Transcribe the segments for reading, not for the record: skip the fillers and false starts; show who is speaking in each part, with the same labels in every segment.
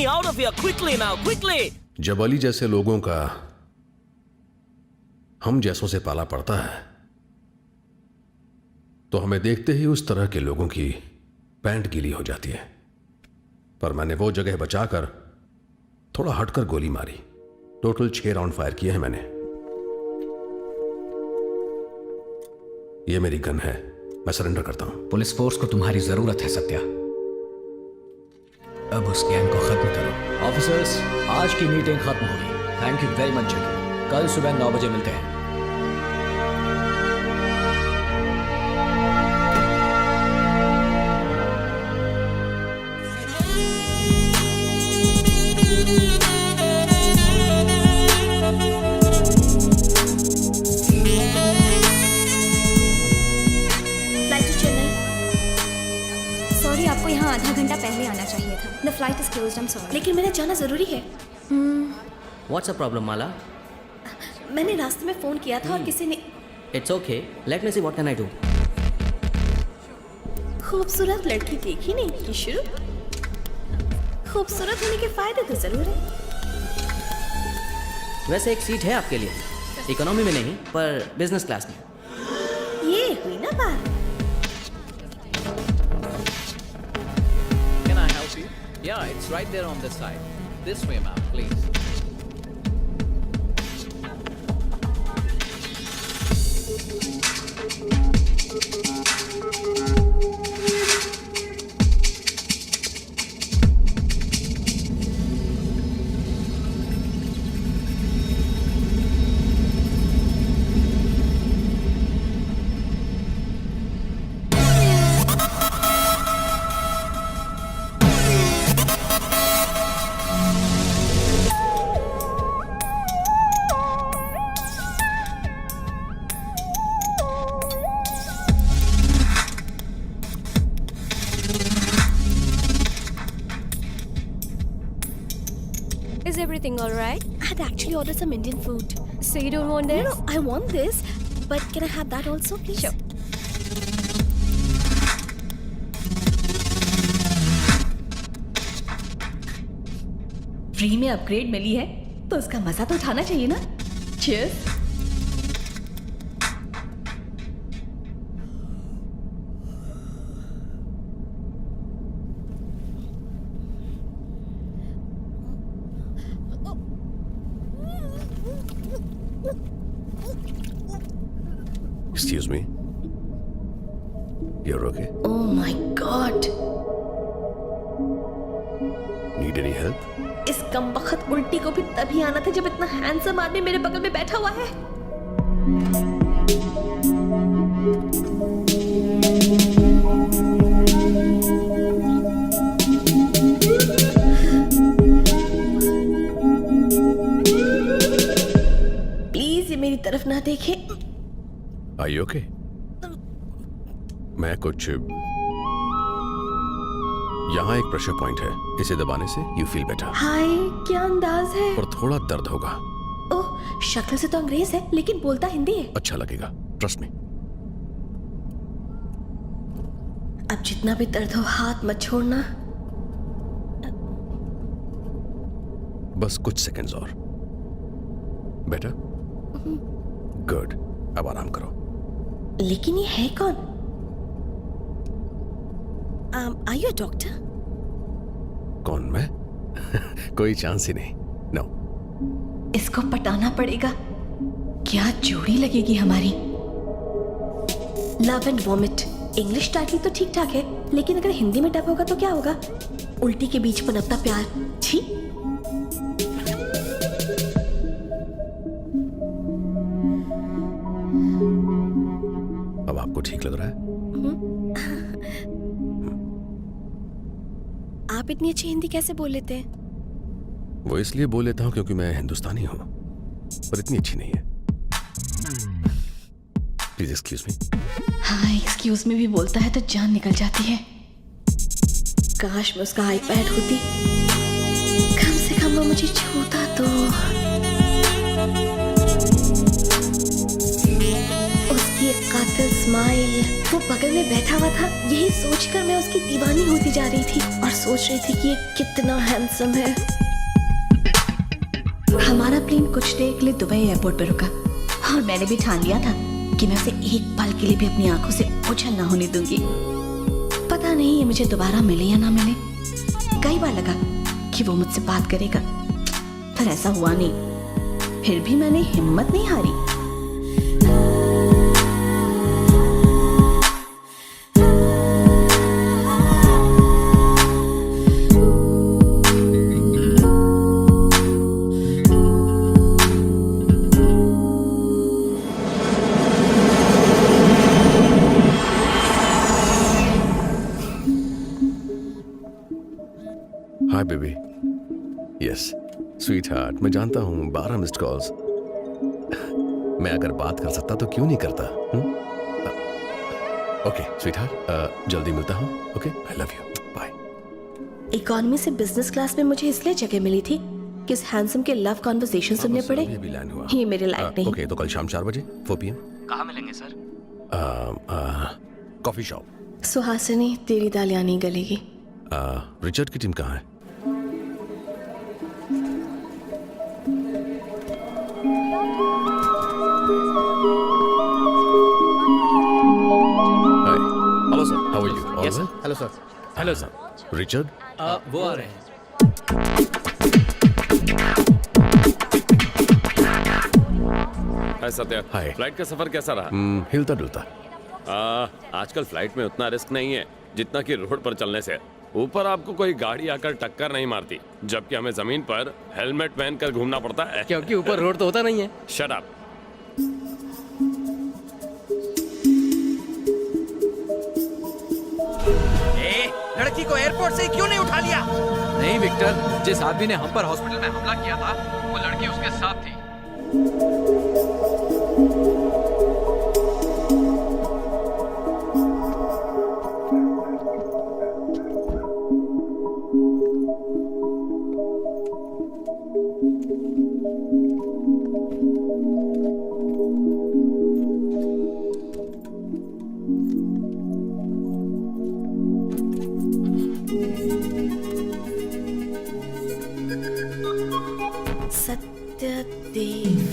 Speaker 1: me out of here quickly now, quickly.
Speaker 2: जब अली जैसे लोगों का हम जैसों से पाला पड़ता है तो हमें देखते ही उस तरह के लोगों की पैंट गीली हो जाती है। पर मैंने वो जगह बचाकर थोड़ा हटकर गोली मारी। टोटल 6 राउंड फायर किए हैं मैंने। ये मेरी गन है, मैं सरेंडर करता हूं।
Speaker 3: पुलिस फोर्स को तुम्हारी जरूरत है सत्या। अब उस गैंग को खत्म करो। ऑफिसर्स, आज की मीटिंग खत्म होगी। थैंक यू वेरी मच जैकी। कल सुबह 9 बजे मिलते हैं।
Speaker 4: आधा घंटा पहले आना चाहिए था। The flight is closed, I'm sorry.
Speaker 5: लेकिन मेरा जाना जरूरी है।
Speaker 1: What's the problem, माला?
Speaker 5: मैंने रास्ते में फोन किया था और किसी ने
Speaker 1: It's okay. Let me see what can I do.
Speaker 5: खूबसूरत लड़की देखी नहीं की शुरू। खूबसूरत होने के फायदे तो जरूर है।
Speaker 1: वैसे एक सीट है आपके लिए, इकोनॉमी में नहीं पर बिजनेस क्लास में।
Speaker 5: ये हुई ना बात।
Speaker 6: Yeah, it's right there on this side. This way, ma'am, please.
Speaker 4: Is everything all right?
Speaker 5: I had actually ordered some Indian food.
Speaker 4: So you don't want this?
Speaker 5: No, I want this, but can I have that also, please?
Speaker 4: Sure.
Speaker 5: Free में upgrade मिली है तो उसका मजा तो उठाना चाहिए ना। Cheers.
Speaker 2: Excuse me. You're okay?
Speaker 5: Oh my God.
Speaker 2: Need any help?
Speaker 5: इस कमबख्त उल्टी को भी तभी आना था जब इतना हैंडसम आदमी मेरे बगल में बैठा हुआ है। प्लीज ये मेरी तरफ ना देखे।
Speaker 2: Are you okay? मैं कुछ यहाँ एक प्रेशर पॉइंट है, इसे दबाने से यू फील बेटर।
Speaker 5: हाय, क्या अंदाज है।
Speaker 2: और थोड़ा दर्द होगा।
Speaker 5: ओह, शक्ल से तो अंग्रेज है लेकिन बोलता हिंदी है।
Speaker 2: अच्छा लगेगा, ट्रस्ट मी।
Speaker 5: अब जितना भी दर्द हो हाथ मत छोड़ना।
Speaker 2: बस कुछ सेकंड्स और। बेटा, गुड। अब आराम करो।
Speaker 5: लेकिन ये है कौन? Are you a doctor?
Speaker 2: कौन मैं? कोई चांस ही नहीं। नो।
Speaker 5: इसको पटाना पड़ेगा। क्या जोड़ी लगेगी हमारी। Love and vomit English title तो ठीक ठाक है, लेकिन अगर हिंदी में डब होगा तो क्या होगा? उल्टी के बीच पनपता प्यार। छी।
Speaker 2: अब आपको ठीक लग रहा है?
Speaker 5: आप इतनी अच्छी हिंदी कैसे बोल लेते हैं?
Speaker 2: वो इसलिए बोल लेता हूं क्योंकि मैं हिंदुस्तानी हूं, पर इतनी अच्छी नहीं है। Please excuse me.
Speaker 5: हाँ, एक्सक्यूज मी भी बोलता है तो जान निकल जाती है। काश मैं उसका आईपैड होती, कम से कम वो मुझे छूता तो। उसकी एक कातिल स्माइल स्माइल, वो बगल में बैठा हुआ था, यही सोचकर मैं उसकी दीवानी होती जा रही थी और सोच रही थी कि ये कितना हैंडसम है। हमारा प्लेन कुछ देर के लिए दुबई एयरपोर्ट पर रुका और मैंने भी ठान लिया था कि मैं उसे एक पल के लिए भी अपनी आंखों से ओझल ना होने दूंगी। पता नहीं ये मुझे दोबारा मिले या ना मिले। कई बार लगा कि वो मुझसे बात करेगा, पर ऐसा हुआ नहीं। फिर भी मैंने हिम्मत नहीं हारी।
Speaker 2: Hi baby. Yes sweet heart, मैं जानता हूँ 12 मिस्ड कॉल्स। मैं अगर बात कर सकता तो क्यों नहीं करता। ओके स्वीट हार्ट, जल्दी मिलता हूँ। Okay I love you, bye.
Speaker 5: Economy से बिजनेस क्लास में मुझे इसलिए जगह मिली थी कि इस हैंडसम के लव कॉन्वर्सेशन सुनने पड़े।
Speaker 2: ये भी लैंड हुआ।
Speaker 5: ये मेरे लायक नहीं।
Speaker 2: ओके तो कल शाम 4 बजे 4 PM
Speaker 1: कहाँ मिलेंगे सर?
Speaker 2: Coffee shop.
Speaker 5: सुहासिनी, तेरी दाल यहाँ नहीं गलेगी।
Speaker 2: रिचर्ड की टीम कहाँ है? Hi,
Speaker 6: hello sir.
Speaker 2: How are you? All
Speaker 6: yes sir.
Speaker 2: Well?
Speaker 6: Hello sir. Hello sir.
Speaker 2: Richard,
Speaker 6: वो आ रहे हैं।
Speaker 7: हाय सत्या।
Speaker 2: हाय।
Speaker 7: फ्लाइट का सफर कैसा रहा?
Speaker 2: हिलता डुलता।
Speaker 7: आजकल फ्लाइट में उतना रिस्क नहीं है जितना कि रोड पर चलने से। ऊपर आपको कोई गाड़ी आकर टक्कर नहीं मारती, जबकि हमें जमीन पर हेलमेट पहनकर घूमना पड़ता है।
Speaker 6: क्योंकि ऊपर रोड तो होता नहीं है।
Speaker 7: Shut up.
Speaker 8: लड़की को एयरपोर्ट से क्यों नहीं उठा लिया?
Speaker 6: नहीं विक्टर, जिस आदमी ने हम पर हॉस्पिटल में हमला किया था वो लड़की उसके साथ थी।
Speaker 5: Satyadev.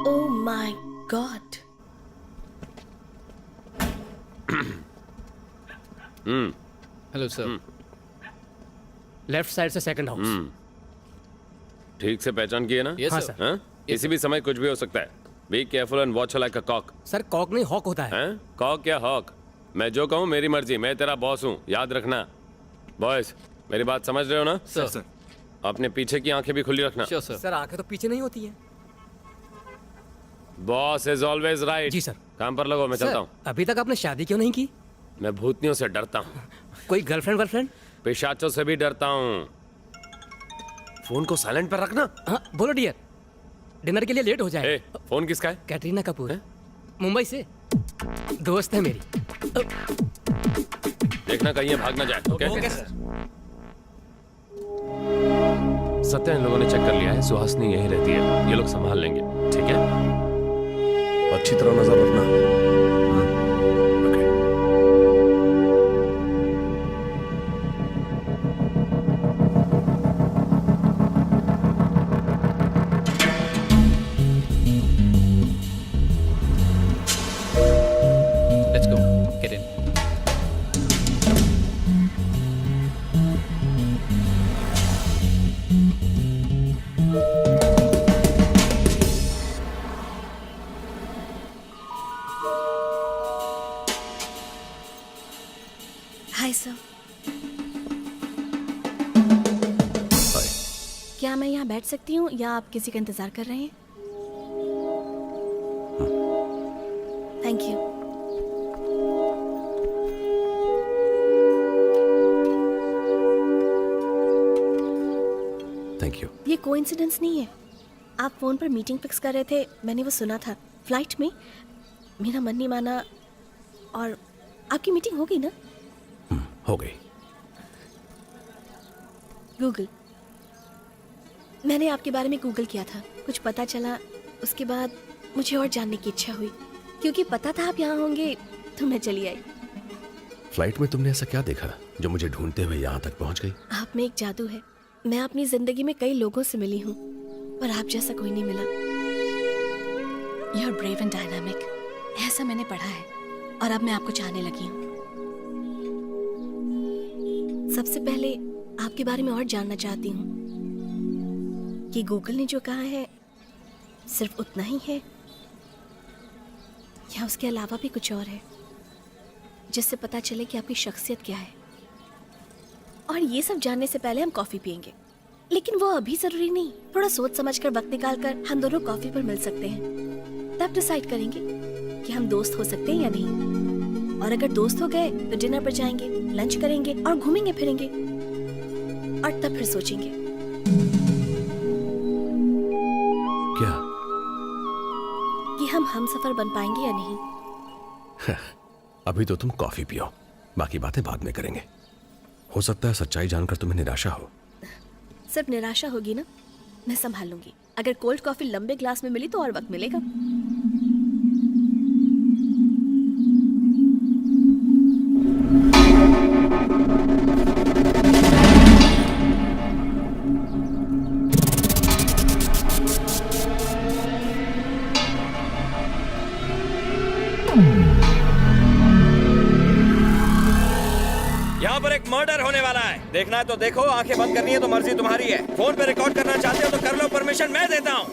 Speaker 5: Oh my God.
Speaker 6: Hello sir. Left side से सेकंड हाउस।
Speaker 7: ठीक से पहचान की है ना?
Speaker 6: Yes, sir.
Speaker 7: हाँ? किसी भी समय कुछ भी हो सकता है। Be careful and watch like a cock.
Speaker 6: Sir cock नहीं हॉक होता है।
Speaker 7: हैं? कॉक या हॉक? मैं जो कहूँ मेरी मर्जी, मैं तेरा बॉस हूँ, याद रखना। बॉयज मेरी बात समझ रहे हो ना?
Speaker 6: सर।
Speaker 7: अपने पीछे की आंखें भी खुली रखना।
Speaker 6: Sure sir. सर आंखें तो पीछे नहीं होती है।
Speaker 7: Boss is always right.
Speaker 6: जी सर।
Speaker 7: काम पर लगो, मैं चलता हूँ।
Speaker 6: अभी तक आपने शादी क्यों नहीं की?
Speaker 7: मैं भूतनियों से डरता हूँ,
Speaker 6: कोई गर्लफ्रेंड?
Speaker 7: पिशाचों से भी डरता हूँ। फोन को साइलेंट पर रखना।
Speaker 6: हाँ बोलो डियर, डिनर के लिए लेट हो जाए।
Speaker 7: फोन किसका है?
Speaker 6: कैटरीना कपूर है, मुंबई से, दोस्त है मेरी।
Speaker 7: देखना कहीं ये भाग ना जाए। Okay
Speaker 6: sir.
Speaker 7: सत्या इन लोगों ने चेक कर लिया है, सुहासिनी यही रहती है, ये लोग संभाल लेंगे। ठीक है?
Speaker 2: अच्छी तरह नजर रखना। Okay.
Speaker 6: Let's go, get in.
Speaker 5: Hi sir.
Speaker 2: Hi.
Speaker 5: क्या मैं यहाँ बैठ सकती हूँ या आप किसी का इंतजार कर रहे हैं? Thank you.
Speaker 2: Thank thank you.
Speaker 5: ये कोइंसिडेंस नहीं है। आप फोन पर मीटिंग फिक्स कर रहे थे, मैंने वो सुना था फ्लाइट में। मेरा मन नहीं माना और आपकी मीटिंग हो गई ना?
Speaker 2: हो गई।
Speaker 5: गूगल, मैंने आपके बारे में गूगल किया था, कुछ पता चला। उसके बाद मुझे और जानने की इच्छा हुई, क्योंकि पता था आप यहाँ होंगे तो मैं चली आई।
Speaker 2: फ्लाइट में तुमने ऐसा क्या देखा जो मुझे ढूंढते हुए यहाँ तक पहुँच गई?
Speaker 5: आप में एक जादू है। मैं अपनी जिंदगी में कई लोगों से मिली हूँ, पर आप जैसा कोई नहीं मिला। You are brave and dynamic, ऐसा मैंने पढ़ा है, और अब मैं आपको चाहने लगी हूँ। सबसे पहले आपके बारे में और जानना चाहती हूँ कि गूगल ने जो कहा है सिर्फ उतना ही है या उसके अलावा भी कुछ और है, जिससे पता चले कि आपकी शख्सियत क्या है। और ये सब जानने से पहले हम कॉफी पियेंगे, लेकिन वो अभी जरूरी नहीं। थोड़ा सोच समझकर वक्त निकालकर हम दोनों कॉफी पर मिल सकते हैं। तब डिसाइड करेंगे कि हम दोस्त हो सकते हैं या नहीं। और अगर दोस्त हो गए तो डिनर पर जाएंगे, लंच करेंगे और घूमेंगे फिरेंगे, और तब फिर सोचेंगे
Speaker 2: क्या?
Speaker 5: कि हम सफर बन पाएंगे या नहीं।
Speaker 2: अभी तो तुम कॉफी पियो, बाकी बातें बाद में करेंगे। हो सकता है सच्चाई जानकर तुम्हें निराशा हो।
Speaker 5: सिर्फ निराशा होगी ना, मैं संभाल लूंगी। अगर कोल्ड कॉफी लंबे ग्लास में मिली तो और वक्त मिलेगा।
Speaker 8: यहाँ पर एक मर्डर होने वाला है। देखना है तो देखो, आंखें बंद करनी है तो मर्जी तुम्हारी है। फोन पे रिकॉर्ड करना चाहते हो तो कर लो, परमिशन मैं देता हूँ।